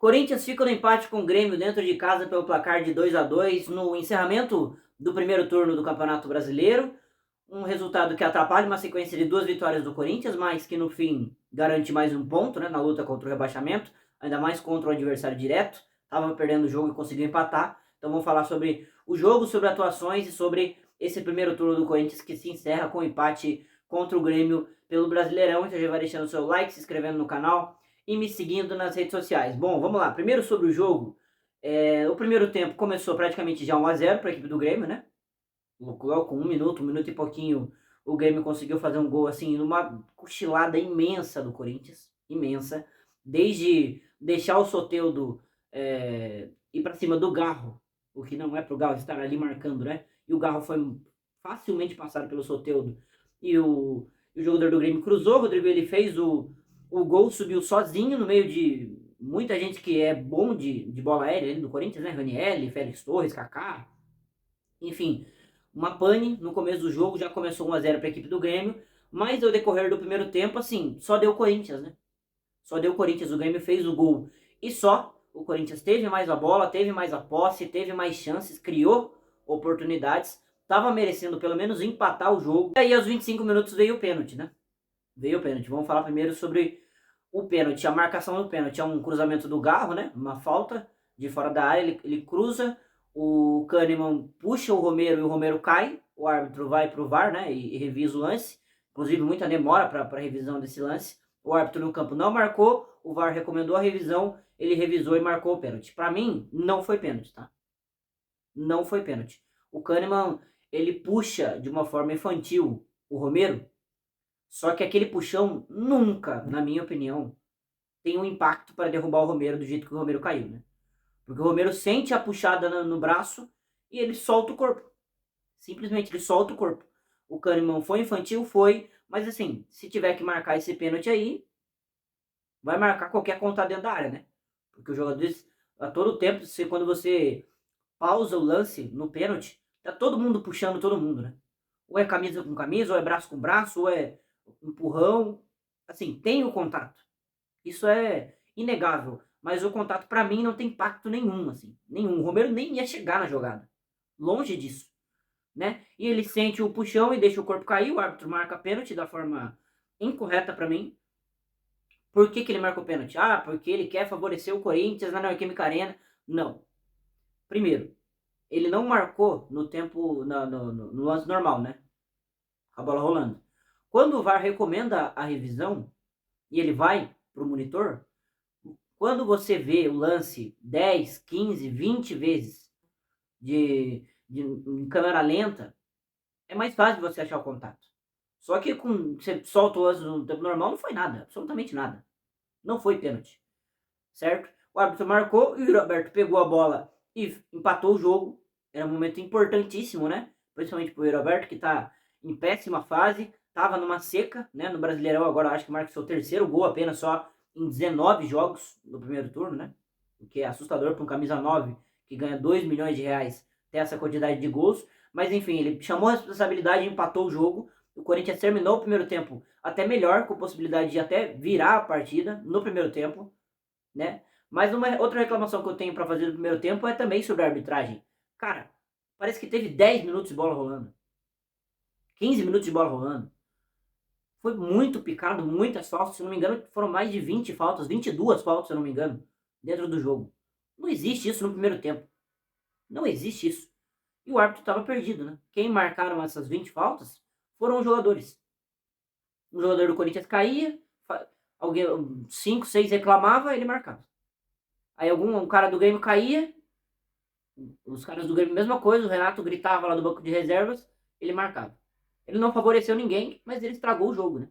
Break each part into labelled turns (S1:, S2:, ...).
S1: Corinthians fica no empate com o Grêmio dentro de casa pelo placar de 2-2 no encerramento do primeiro turno do Campeonato Brasileiro. Um resultado que atrapalha uma sequência de 2 vitórias do Corinthians, mas que no fim garante mais um ponto, né, na luta contra o rebaixamento, ainda mais contra o adversário direto. Estava perdendo o jogo e conseguiu empatar. Então vamos falar sobre o jogo, sobre atuações e sobre esse primeiro turno do Corinthians que se encerra com o empate contra o Grêmio pelo Brasileirão. Então já vai deixando o seu like, se inscrevendo no canal e me seguindo nas redes sociais. Bom, vamos lá. Primeiro sobre o jogo. O primeiro tempo começou praticamente já 1-0 para a equipe do Grêmio, né? Logo com um minuto e pouquinho, o Grêmio conseguiu fazer um gol assim, numa cochilada imensa do Corinthians. Imensa. Desde deixar o Soteldo ir para cima do Garro, o que não é pro Garro estar ali marcando, né? E o Garro foi facilmente passado pelo Soteldo. E o jogador do Grêmio cruzou, o Rodrigo ele fez o gol, subiu sozinho no meio de muita gente que é bom de bola aérea ali do Corinthians, né? Ranieri, Félix Torres, Kaká, enfim, uma pane no começo do jogo, já começou 1-0 para a equipe do Grêmio, mas ao decorrer do primeiro tempo, assim, só deu Corinthians, né? Só deu Corinthians, o Grêmio fez o gol e só. O Corinthians teve mais a bola, teve mais a posse, teve mais chances, criou oportunidades, estava merecendo pelo menos empatar o jogo. E aí aos 25 minutos veio o pênalti, né? Veio o pênalti. Vamos falar primeiro sobre o pênalti, a marcação do pênalti. É um cruzamento do Garro, né? Uma falta de fora da área, ele cruza, o Kahneman puxa o Romero e o Romero cai, o árbitro vai pro VAR, né? E revisa o lance. Inclusive muita demora para revisão desse lance. O árbitro no campo não marcou, o VAR recomendou a revisão, ele revisou e marcou o pênalti. Para mim, não foi pênalti, tá? Não foi pênalti. O Kahneman, ele puxa de uma forma infantil o Romero, só que aquele puxão nunca, na minha opinião, tem um impacto para derrubar o Romero do jeito que o Romero caiu, né? Porque o Romero sente a puxada no braço e ele solta o corpo. Simplesmente ele solta o corpo. O Kahneman foi infantil? Foi. Mas assim, se tiver que marcar esse pênalti aí, vai marcar qualquer conta dentro da área, né? Porque os jogadores, a todo tempo, quando você pausa o lance no pênalti, tá todo mundo puxando todo mundo, né? Ou é camisa com camisa, ou é braço com braço, ou é empurrão. Assim, tem o contato. Isso é inegável. Mas o contato, para mim, não tem impacto nenhum, assim. Nenhum. O Romero nem ia chegar na jogada. Longe disso, né? E ele sente o puxão e deixa o corpo cair. O árbitro marca pênalti da forma incorreta para mim. Por que ele marca o pênalti? Ah, porque ele quer favorecer o Corinthians na Neoquímica Arena. Não. Primeiro, ele não marcou no tempo, no lance normal, né? A bola rolando. Quando o VAR recomenda a revisão e ele vai pro monitor, quando você vê o lance 10, 15, 20 vezes em câmera lenta, é mais fácil você achar o contato. Só que você solta o lance no tempo normal, não foi nada, absolutamente nada. Não foi pênalti, certo? O árbitro marcou e o Roberto pegou a bola e empatou o jogo. Era um momento importantíssimo, né? Principalmente pro Roberto, que tá em péssima fase, tava numa seca, né? No Brasileirão agora acho que marca seu terceiro gol apenas só em 19 jogos no primeiro turno, né? O que é assustador para um camisa 9 que ganha 2 milhões de reais ter essa quantidade de gols. Mas enfim, ele chamou a responsabilidade e empatou o jogo. O Corinthians terminou o primeiro tempo até melhor, com possibilidade de até virar a partida no primeiro tempo, né? Mas outra reclamação que eu tenho para fazer no primeiro tempo é também sobre a arbitragem. Cara, parece que teve 10 minutos de bola rolando. 15 minutos de bola rolando. Foi muito picado, muitas faltas. Se não me engano, foram mais de 20 faltas, 22 faltas, se não me engano, dentro do jogo. Não existe isso no primeiro tempo. Não existe isso. E o árbitro estava perdido, né? Quem marcaram essas 20 faltas foram os jogadores. Um jogador do Corinthians caía, alguém, 5, 6 reclamava, ele marcava. Aí um cara do Grêmio caía, os caras do Grêmio, mesma coisa, o Renato gritava lá do banco de reservas, ele marcava. Ele não favoreceu ninguém, mas ele estragou o jogo, né?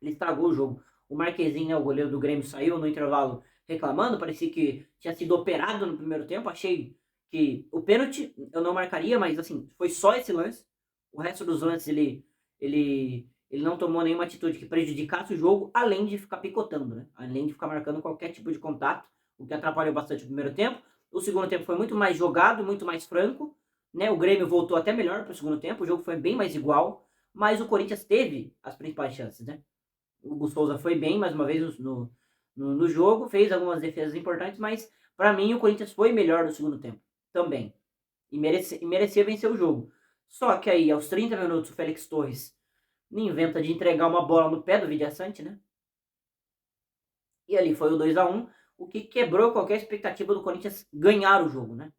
S1: Ele estragou o jogo. O Marquezinho, né, o goleiro do Grêmio, saiu no intervalo reclamando, parecia que tinha sido operado no primeiro tempo. Achei que o pênalti eu não marcaria, mas assim, foi só esse lance. O resto dos lances ele não tomou nenhuma atitude que prejudicasse o jogo, além de ficar picotando, né? Além de ficar marcando qualquer tipo de contato, o que atrapalhou bastante o primeiro tempo. O segundo tempo foi muito mais jogado, muito mais franco, né? O Grêmio voltou até melhor para o segundo tempo, o jogo foi bem mais igual, mas o Corinthians teve as principais chances, né? O Hugo Souza foi bem, mais uma vez, no jogo, fez algumas defesas importantes, mas para mim o Corinthians foi melhor no segundo tempo também. E merecia vencer o jogo. Só que aí, aos 30 minutos, o Félix Torres inventa de entregar uma bola no pé do Vidiaçante, né? E ali foi o 2-1, o que quebrou qualquer expectativa do Corinthians ganhar o jogo, né?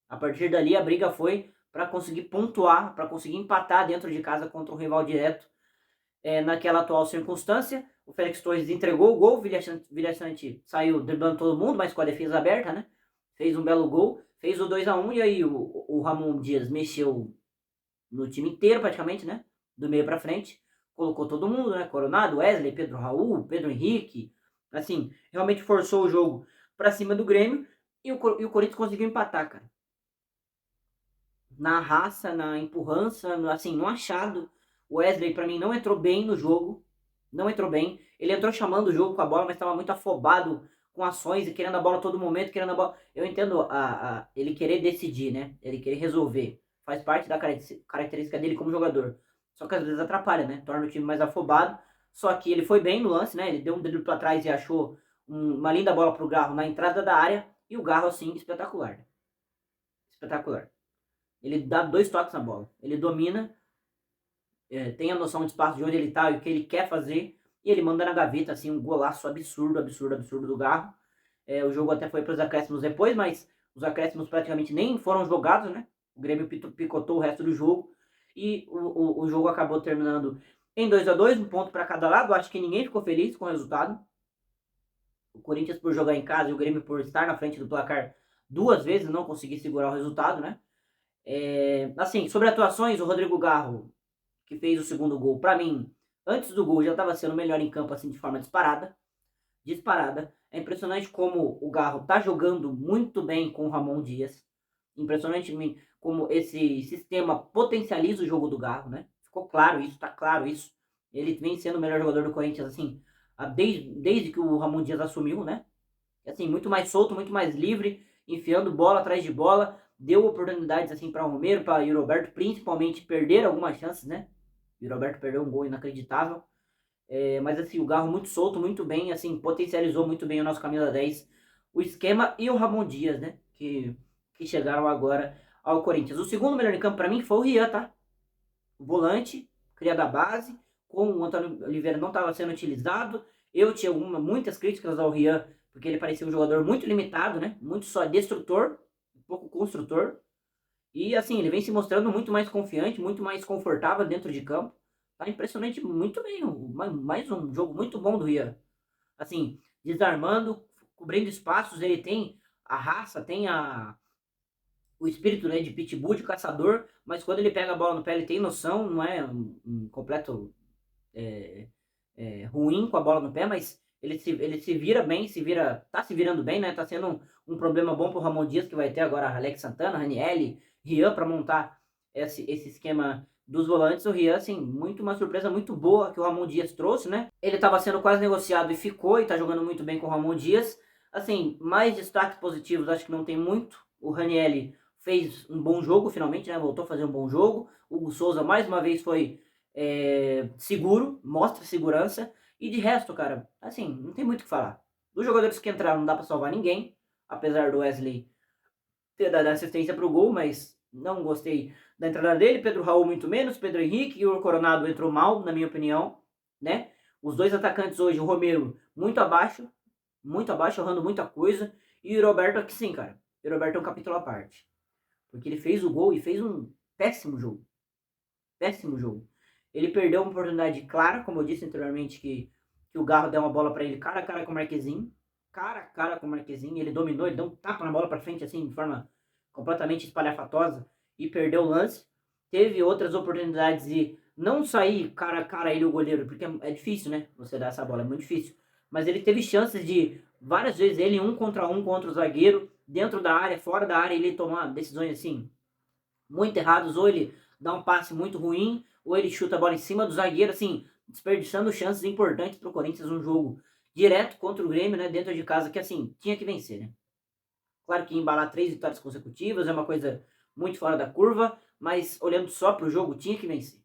S1: A partir dali, a briga foi para conseguir pontuar, para conseguir empatar dentro de casa contra um rival direto. Naquela atual circunstância, o Félix Torres entregou o gol, o Villaçante saiu driblando todo mundo, mas com a defesa aberta, né? Fez um belo gol, fez o 2-1 e aí o Ramon Dias mexeu no time inteiro praticamente, né? Do meio para frente, colocou todo mundo, né? Coronado, Wesley, Pedro Raul, Pedro Henrique, assim, realmente forçou o jogo para cima do Grêmio e o Corinthians conseguiu empatar, cara. Na raça, na empurrança, assim, no achado. O Wesley, para mim, não entrou bem no jogo. Não entrou bem. Ele entrou chamando o jogo com a bola, mas estava muito afobado com ações e querendo a bola a todo momento, querendo a bola. Eu entendo ele querer decidir, né? Ele querer resolver. Faz parte da característica dele como jogador. Só que às vezes atrapalha, né? Torna o time mais afobado. Só que ele foi bem no lance, né? Ele deu um drible para trás e achou uma linda bola pro Garro na entrada da área. E o Garro, assim, espetacular. Espetacular. Ele dá 2 toques na bola. Ele domina, tem a noção de espaço de onde ele tá e o que ele quer fazer. E ele manda na gaveta, assim, um golaço absurdo, absurdo, absurdo do Garro. O jogo até foi para os acréscimos depois, mas os acréscimos praticamente nem foram jogados, né? O Grêmio picotou o resto do jogo. E o jogo acabou terminando em 2-2, um ponto para cada lado. Acho que ninguém ficou feliz com o resultado. O Corinthians por jogar em casa e o Grêmio por estar na frente do placar 2 vezes não conseguir segurar o resultado, né? Assim, sobre atuações, o Rodrigo Garro, que fez o segundo gol, para mim, antes do gol já estava sendo melhor em campo, assim, de forma disparada. Disparada. É impressionante como o Garro tá jogando muito bem com o Ramon Dias. Impressionante como esse sistema potencializa o jogo do Garro, né? Ficou claro isso, tá claro isso. Ele vem sendo o melhor jogador do Corinthians, assim, desde que o Ramon Dias assumiu, né? Assim, muito mais solto, muito mais livre, enfiando bola atrás de bola, deu oportunidades assim para o Romero, para o Roberto, principalmente perder algumas chances, né? O Roberto perdeu um gol inacreditável, mas assim, o Garro muito solto, muito bem, assim, potencializou muito bem o nosso camisa 10, o esquema e o Ramon Dias, né? Que chegaram agora ao Corinthians. O segundo melhor em campo para mim foi o Rian, tá? O volante, cria da base, com o Antônio Oliveira não estava sendo utilizado. Eu tinha muitas críticas ao Rian, porque ele parecia um jogador muito limitado, né? Muito só destrutor, um pouco construtor. E assim, ele vem se mostrando muito mais confiante, muito mais confortável dentro de campo. Tá impressionante, muito bem. Mais um jogo muito bom do Rian. Assim, desarmando, cobrindo espaços, ele tem a raça, tem o espírito, né, de pitbull, de caçador, mas quando ele pega a bola no pé, ele tem noção, não é um completo ruim com a bola no pé, mas ele se vira bem, tá se virando bem, né? Tá sendo um problema bom pro Ramon Dias, que vai ter agora Alex Santana, Ranielli, Rian para montar esse esquema dos volantes. O Rian, assim, uma surpresa muito boa que o Ramon Dias trouxe, né? Ele estava sendo quase negociado e ficou, e tá jogando muito bem com o Ramon Dias. Assim, mais destaques positivos, acho que não tem muito. O Ranielli fez um bom jogo, finalmente, né? Voltou a fazer um bom jogo. O Hugo Souza, mais uma vez, foi seguro, mostra segurança. E de resto, cara, assim, não tem muito o que falar. Dos jogadores que entraram, não dá pra salvar ninguém. Apesar do Wesley ter dado assistência pro gol, mas não gostei da entrada dele. Pedro Raul, muito menos. Pedro Henrique e o Coronado entrou mal, na minha opinião, né? Os dois atacantes hoje, o Romero, muito abaixo, errando muita coisa. E o Roberto aqui sim, cara. O Roberto é um capítulo à parte. Porque ele fez o gol e fez um péssimo jogo. Péssimo jogo. Ele perdeu uma oportunidade clara, como eu disse anteriormente, que o Garro deu uma bola para ele cara a cara com o Marquezinho. Cara a cara com o Marquezinho. Ele dominou, ele deu um tapa na bola para frente, assim, de forma completamente espalhafatosa e perdeu o lance. Teve outras oportunidades de não sair cara a cara ele o goleiro, porque é difícil, né? Você dar essa bola, é muito difícil. Mas ele teve chances de várias vezes ele um contra o zagueiro, dentro da área, fora da área, ele tomar decisões assim muito erradas, ou ele dá um passe muito ruim, ou ele chuta a bola em cima do zagueiro, assim, desperdiçando chances importantes para o Corinthians, um jogo direto contra o Grêmio, né, dentro de casa, que assim, tinha que vencer, né? Claro que embalar 3 vitórias consecutivas é uma coisa muito fora da curva, mas olhando só para o jogo, tinha que vencer.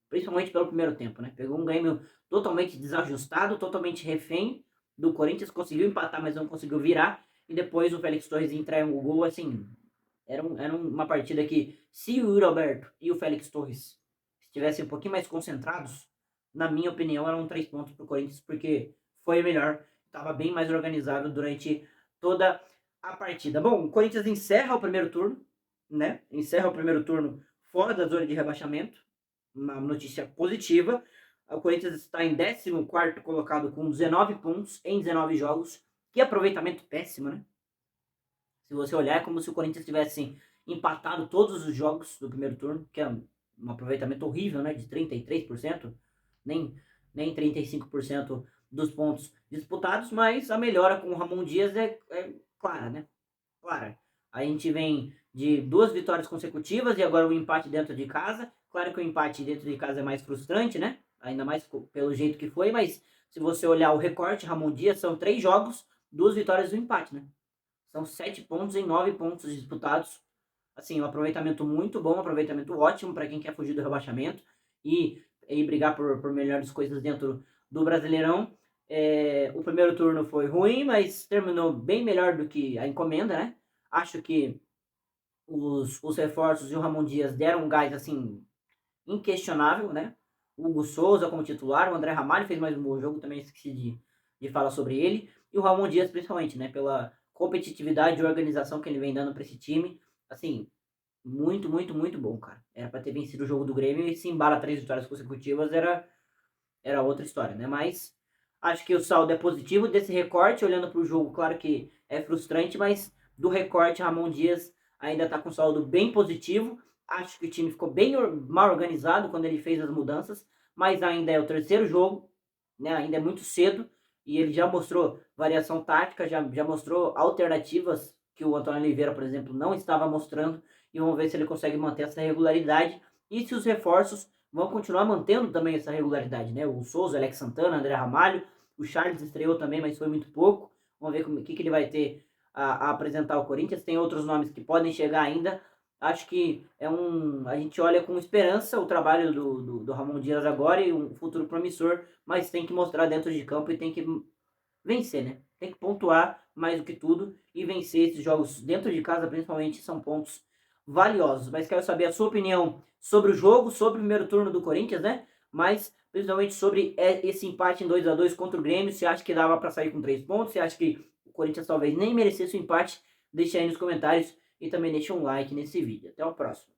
S1: Principalmente pelo primeiro tempo, né? Pegou um Grêmio totalmente desajustado, totalmente refém do Corinthians, conseguiu empatar, mas não conseguiu virar, e depois o Félix Torres entrar um gol, assim, era uma partida que, se o Yuri Alberto e o Félix Torres estivessem um pouquinho mais concentrados, na minha opinião, eram 3 pontos pro Corinthians, porque foi melhor, estava bem mais organizado durante toda a partida. Bom, o Corinthians encerra o primeiro turno, né? Encerra o primeiro turno fora da zona de rebaixamento, uma notícia positiva. O Corinthians está em 14º colocado com 19 pontos em 19 jogos. Que aproveitamento péssimo, né? Se você olhar, é como se o Corinthians tivesse empatado todos os jogos do primeiro turno, que é um aproveitamento horrível, né? De 33%, nem, nem 35% dos pontos disputados, mas a melhora com o Ramon Dias é clara, né? Clara. A gente vem de 2 vitórias consecutivas e agora um empate dentro de casa. Claro que o empate dentro de casa é mais frustrante, né? Ainda mais pelo jeito que foi, mas se você olhar o recorte, Ramon Dias, são 3 jogos, 2 vitórias e um empate, né? São 7 pontos em 9 pontos disputados. Assim, um aproveitamento muito bom, um aproveitamento ótimo para quem quer fugir do rebaixamento e brigar por melhores coisas dentro do Brasileirão. O primeiro turno foi ruim, mas terminou bem melhor do que a encomenda, né? Acho que os reforços e o Ramon Dias deram um gás, assim, inquestionável, né? O Hugo Souza como titular, o André Ramalho fez mais um bom jogo, também esqueci de falar sobre ele. E o Ramon Dias, principalmente, né? Pela competitividade e organização que ele vem dando para esse time. Assim, muito, muito, muito bom, cara. Era para ter vencido o jogo do Grêmio e se embala 3 vitórias consecutivas era outra história, né? Mas acho que o saldo é positivo desse recorte, olhando para o jogo, claro que é frustrante, mas do recorte, Ramon Dias ainda está com saldo bem positivo. Acho que o time ficou bem mal organizado quando ele fez as mudanças, mas ainda é o terceiro jogo, né? Ainda é muito cedo e ele já mostrou variação tática, já mostrou alternativas que o Antônio Oliveira, por exemplo, não estava mostrando, e vamos ver se ele consegue manter essa regularidade e se os reforços vão continuar mantendo também essa regularidade, né? O Souza, Alex Santana, André Ramalho, o Charles estreou também, mas foi muito pouco. Vamos ver o que ele vai ter a apresentar ao Corinthians. Tem outros nomes que podem chegar ainda. Acho que a gente olha com esperança o trabalho do Ramon Dias agora e um futuro promissor, mas tem que mostrar dentro de campo e tem que vencer, né? Tem que pontuar mais do que tudo e vencer esses jogos dentro de casa, principalmente, são pontos valiosos. Mas quero saber a sua opinião sobre o jogo, sobre o primeiro turno do Corinthians, né? Mas principalmente sobre esse empate em 2-2 contra o Grêmio. Você acha que dava para sair com 3 pontos? Você acha que o Corinthians talvez nem merecesse o empate? Deixa aí nos comentários e também deixa um like nesse vídeo. Até o próximo.